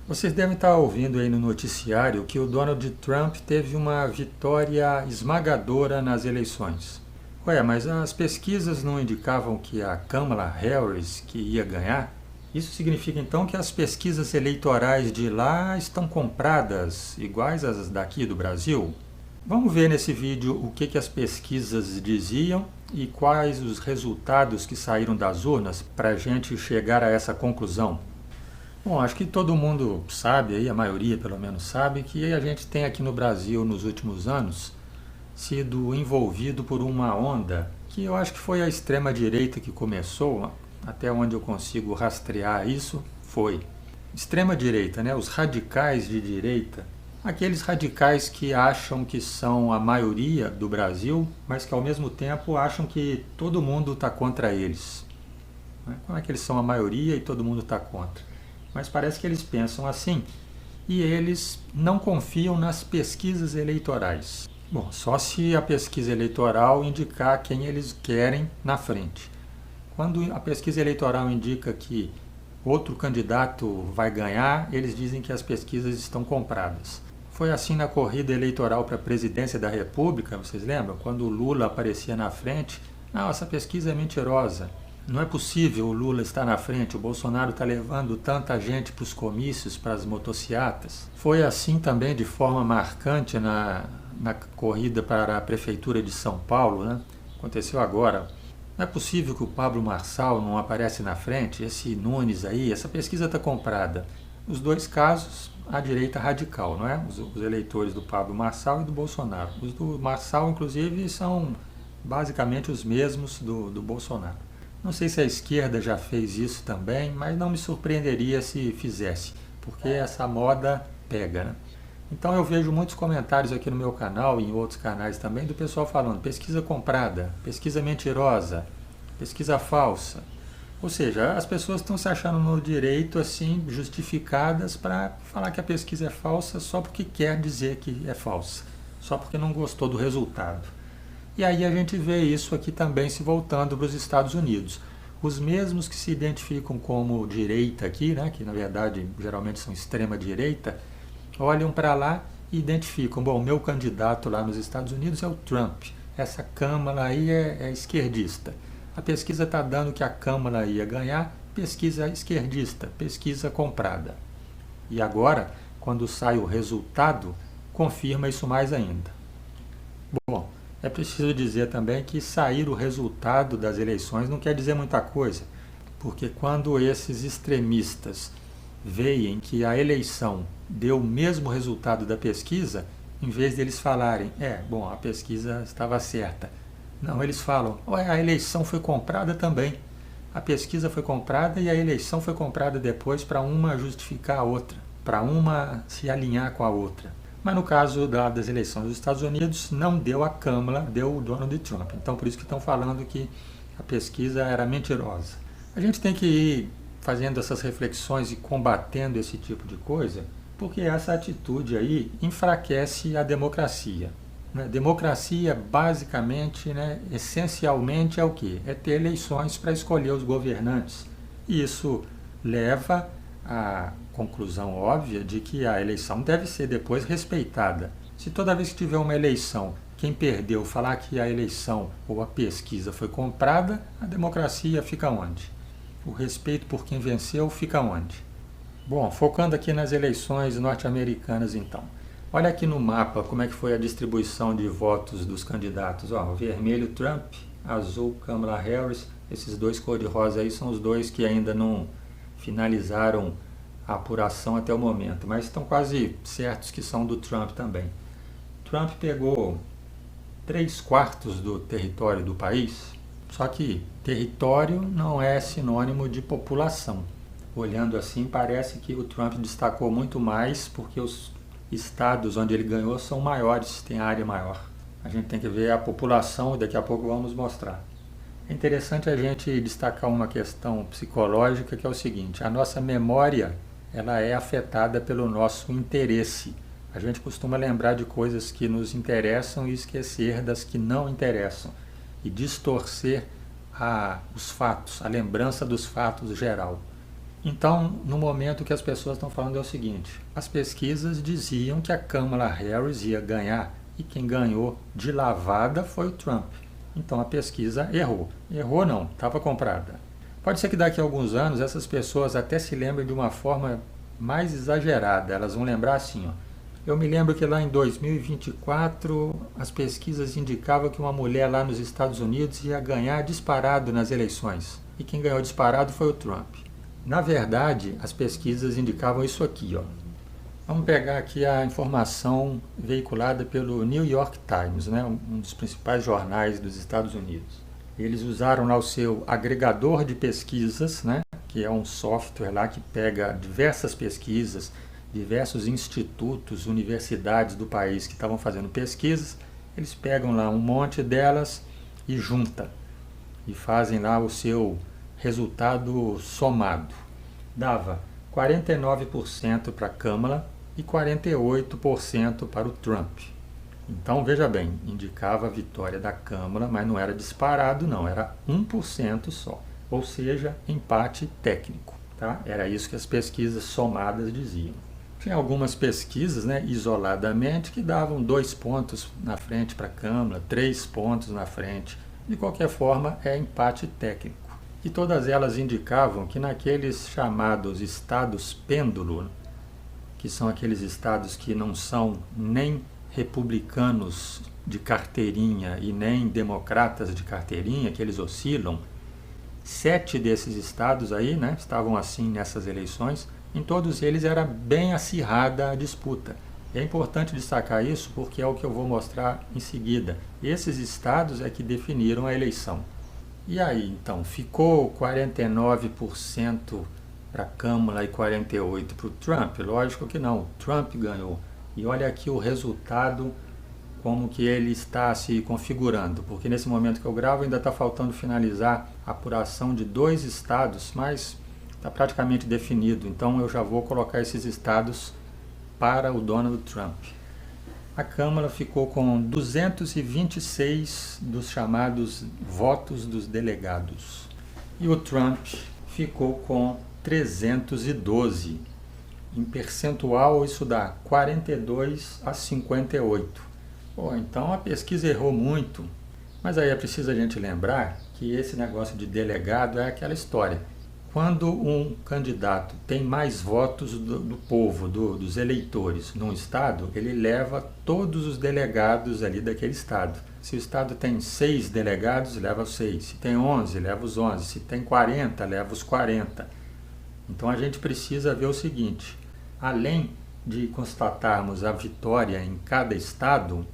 Vocês devem estar ouvindo aí no noticiário que o Donald Trump teve uma vitória esmagadora nas eleições. Ué, mas as pesquisas não indicavam que a Kamala Harris que ia ganhar? Isso significa então que as pesquisas eleitorais de lá estão compradas, iguais às daqui do Brasil? Vamos ver nesse vídeo o que as pesquisas diziam e quais os resultados que saíram das urnas para a gente chegar a essa conclusão. Bom, acho que todo mundo sabe, aí, a maioria pelo menos sabe, que a gente tem aqui no Brasil nos últimos anos sido envolvido por uma onda que eu acho que foi a extrema-direita que começou, até onde eu consigo rastrear isso, foi extrema-direita, né? Os radicais de direita, aqueles radicais que acham que são a maioria do Brasil, mas que ao mesmo tempo acham que todo mundo está contra eles. Como é que eles são a maioria e todo mundo está contra? Mas parece que eles pensam assim e eles não confiam nas pesquisas eleitorais. Bom, só se a pesquisa eleitoral indicar quem eles querem na frente. Quando a pesquisa eleitoral indica que outro candidato vai ganhar, eles dizem que as pesquisas estão compradas. Foi assim na corrida eleitoral para a presidência da República, vocês lembram? Quando o Lula aparecia na frente, não, essa pesquisa é mentirosa. Não é possível o Lula estar na frente, o Bolsonaro está levando tanta gente para os comícios, para as motocicletas. Foi assim também de forma marcante na corrida para a Prefeitura de São Paulo, né? Aconteceu agora. Não é possível que o Pablo Marçal não aparece na frente, esse Nunes aí, essa pesquisa está comprada. Nos dois casos, a direita radical, não é? Os eleitores do Pablo Marçal e do Bolsonaro. Os do Marçal, inclusive, são basicamente os mesmos do Bolsonaro. Não sei se a esquerda já fez isso também, mas não me surpreenderia se fizesse, porque essa moda pega, né? Então eu vejo muitos comentários aqui no meu canal e em outros canais também do pessoal falando pesquisa comprada, pesquisa mentirosa, pesquisa falsa. Ou seja, as pessoas estão se achando no direito assim, justificadas para falar que a pesquisa é falsa só porque quer dizer que é falsa, só porque não gostou do resultado. E aí a gente vê isso aqui também se voltando para os Estados Unidos. Os mesmos que se identificam como direita aqui, né, que na verdade geralmente são extrema-direita, olham para lá e identificam, bom, o meu candidato lá nos Estados Unidos é o Trump, essa Câmara aí é esquerdista. A pesquisa está dando que a Câmara ia ganhar, pesquisa esquerdista, pesquisa comprada. E agora, quando sai o resultado, confirma isso mais ainda. Bom, é preciso dizer também que sair o resultado das eleições não quer dizer muita coisa, porque quando esses extremistas veem que a eleição deu o mesmo resultado da pesquisa, em vez deles falarem, a pesquisa estava certa. Não, eles falam, a eleição foi comprada também. A pesquisa foi comprada e a eleição foi comprada depois para uma justificar a outra, para uma se alinhar com a outra. Mas no caso das eleições dos Estados Unidos, não deu a Câmara, deu o Donald Trump. Então por isso que estão falando que a pesquisa era mentirosa. A gente tem que ir fazendo essas reflexões e combatendo esse tipo de coisa, porque essa atitude aí enfraquece a democracia. Democracia, basicamente, essencialmente é o quê? É ter eleições para escolher os governantes. E isso leva à conclusão óbvia de que a eleição deve ser depois respeitada. Se toda vez que tiver uma eleição, quem perdeu falar que a eleição ou a pesquisa foi comprada, a democracia fica onde? O respeito por quem venceu fica onde? Bom, focando aqui nas eleições norte-americanas então. Olha aqui no mapa como é que foi a distribuição de votos dos candidatos. Vermelho Trump, azul Kamala Harris. Esses dois cor-de-rosa aí são os dois que ainda não finalizaram a apuração até o momento, mas estão quase certos que são do Trump também. Trump pegou 3/4 do território do país, só que território não é sinônimo de população. Olhando assim, parece que o Trump destacou muito mais porque os estados onde ele ganhou são maiores, tem área maior. A gente tem que ver a população e daqui a pouco vamos mostrar. É interessante a gente destacar uma questão psicológica que é o seguinte, a nossa memória ela é afetada pelo nosso interesse. A gente costuma lembrar de coisas que nos interessam e esquecer das que não interessam. E distorcer os fatos, a lembrança dos fatos geral. Então, no momento, o que as pessoas estão falando é o seguinte: as pesquisas diziam que a Kamala Harris ia ganhar e quem ganhou de lavada foi o Trump. Então a pesquisa errou. Errou não, estava comprada. Pode ser que daqui a alguns anos essas pessoas até se lembrem de uma forma mais exagerada. Elas vão lembrar assim, ó. Eu me lembro que lá em 2024 as pesquisas indicavam que uma mulher lá nos Estados Unidos ia ganhar disparado nas eleições. E quem ganhou disparado foi o Trump. Na verdade, as pesquisas indicavam isso aqui, ó. Vamos pegar aqui a informação veiculada pelo New York Times, né, um dos principais jornais dos Estados Unidos. Eles usaram lá o seu agregador de pesquisas, né, que é um software lá que pega diversas pesquisas, diversos institutos, universidades do país que estavam fazendo pesquisas. Eles pegam lá um monte delas e juntam e fazem lá o seu resultado somado. Dava 49% para a Kamala e 48% para o Trump. Então, veja bem, indicava a vitória da Kamala, mas não era disparado não, era 1% só. Ou seja, empate técnico. Tá? Era isso que as pesquisas somadas diziam. Tinha algumas pesquisas, né, isoladamente, que davam 2 pontos na frente para a Kamala, 3 pontos na frente. De qualquer forma, é empate técnico. E todas elas indicavam que naqueles chamados estados pêndulo, que são aqueles estados que não são nem republicanos de carteirinha e nem democratas de carteirinha, que eles oscilam, 7 desses estados aí, né, estavam assim nessas eleições. Em todos eles era bem acirrada a disputa. É importante destacar isso porque é o que eu vou mostrar em seguida. Esses estados é que definiram a eleição. E aí, então, ficou 49% para a Kamala e 48% para o Trump? Lógico que não, o Trump ganhou. E olha aqui o resultado, como que ele está se configurando, porque nesse momento que eu gravo ainda está faltando finalizar a apuração de 2 estados, mas está praticamente definido, então eu já vou colocar esses estados para o Donald Trump. A Câmara ficou com 226 dos chamados votos dos delegados. E o Trump ficou com 312. Em percentual, isso dá 42 a 58. Pô, então a pesquisa errou muito. Mas aí é preciso a gente lembrar que esse negócio de delegado é aquela história. Quando um candidato tem mais votos do povo, dos eleitores num estado, ele leva todos os delegados ali daquele estado. Se o estado tem 6 delegados, leva os 6. Se tem 11, leva os 11. Se tem 40, leva os 40. Então a gente precisa ver o seguinte: além de constatarmos a vitória em cada estado,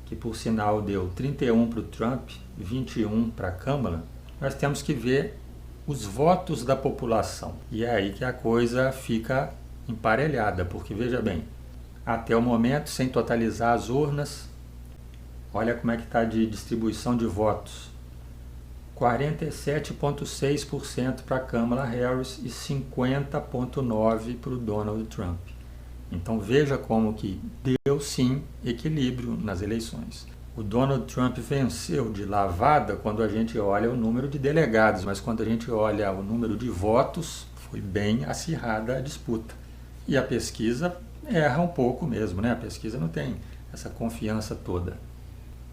que por sinal deu 31 para o Trump, 21 para a Kamala, nós temos que ver os votos da população. E é aí que a coisa fica emparelhada, porque veja bem, até o momento, sem totalizar as urnas, olha como é que está de distribuição de votos. 47,6% para Kamala Harris e 50,9% para o Donald Trump. Então veja como que deu sim equilíbrio nas eleições. O Donald Trump venceu de lavada quando a gente olha o número de delegados, mas quando a gente olha o número de votos, foi bem acirrada a disputa. E a pesquisa erra um pouco mesmo, né? A pesquisa não tem essa confiança toda.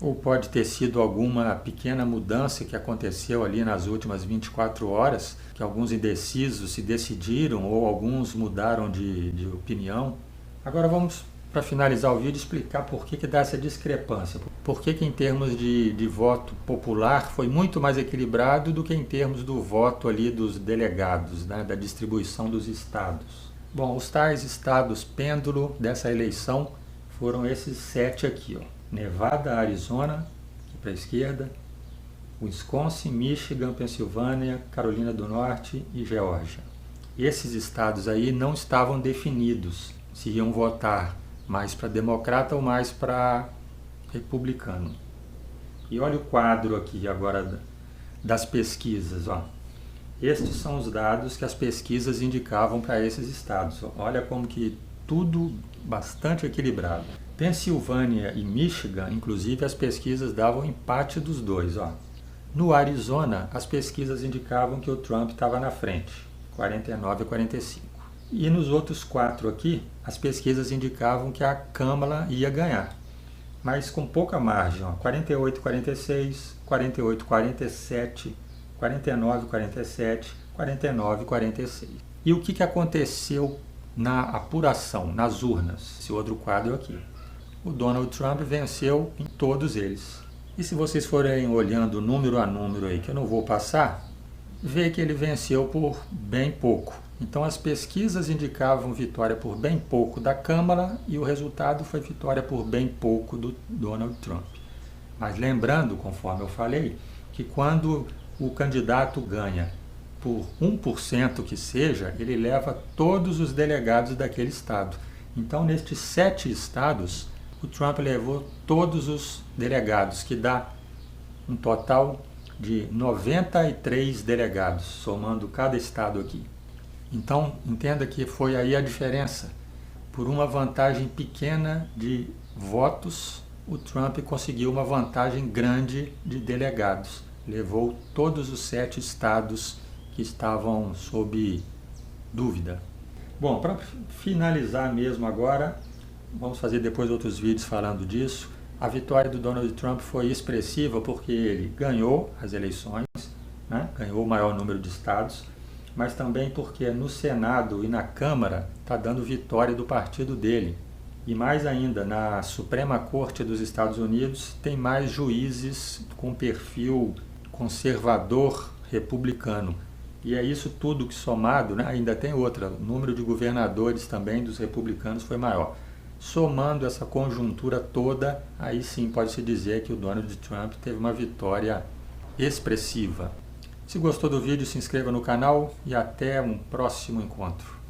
Ou pode ter sido alguma pequena mudança que aconteceu ali nas últimas 24 horas, que alguns indecisos se decidiram ou alguns mudaram de opinião. Agora vamos, para finalizar o vídeo, explicar por que dá essa discrepância. Por que em termos de voto popular foi muito mais equilibrado do que em termos do voto ali dos delegados, né, da distribuição dos estados. Bom, os tais estados pêndulo dessa eleição foram esses 7 aqui, ó. Nevada, Arizona, aqui para a esquerda, Wisconsin, Michigan, Pensilvânia, Carolina do Norte e Geórgia. Esses estados aí não estavam definidos se iam votar mais para democrata ou mais para republicano. E olha o quadro aqui agora das pesquisas, ó. Estes são os dados que as pesquisas indicavam para esses estados. Olha como que tudo bastante equilibrado. Pensilvânia e Michigan, inclusive, as pesquisas davam empate dos dois, ó. No Arizona, as pesquisas indicavam que o Trump estava na frente, 49 a 45. E nos outros 4 aqui, as pesquisas indicavam que a Kamala ia ganhar, mas com pouca margem, ó, 48 a 46, 48 a 47, 49 a 47, 49 a 46. E o que aconteceu na apuração, nas urnas? Esse outro quadro aqui. O Donald Trump venceu em todos eles. E se vocês forem olhando número a número aí, que eu não vou passar, vê que ele venceu por bem pouco. Então as pesquisas indicavam vitória por bem pouco da Câmara e o resultado foi vitória por bem pouco do Donald Trump. Mas lembrando, conforme eu falei, que quando o candidato ganha por 1% que seja, ele leva todos os delegados daquele estado. Então nestes 7 estados, o Trump levou todos os delegados, que dá um total de 93 delegados, somando cada estado aqui. Então, entenda que foi aí a diferença. Por uma vantagem pequena de votos, o Trump conseguiu uma vantagem grande de delegados. Levou todos os 7 estados que estavam sob dúvida. Bom, para finalizar mesmo agora, vamos fazer depois outros vídeos falando disso. A vitória do Donald Trump foi expressiva porque ele ganhou as eleições, né? Ganhou o maior número de estados, mas também porque no Senado e na Câmara está dando vitória do partido dele. E mais ainda, na Suprema Corte dos Estados Unidos tem mais juízes com perfil conservador republicano. E é isso tudo que somado, né? Ainda tem outra, o número de governadores também dos republicanos foi maior. Somando essa conjuntura toda, aí sim pode-se dizer que o Donald Trump teve uma vitória expressiva. Se gostou do vídeo, se inscreva no canal e até um próximo encontro.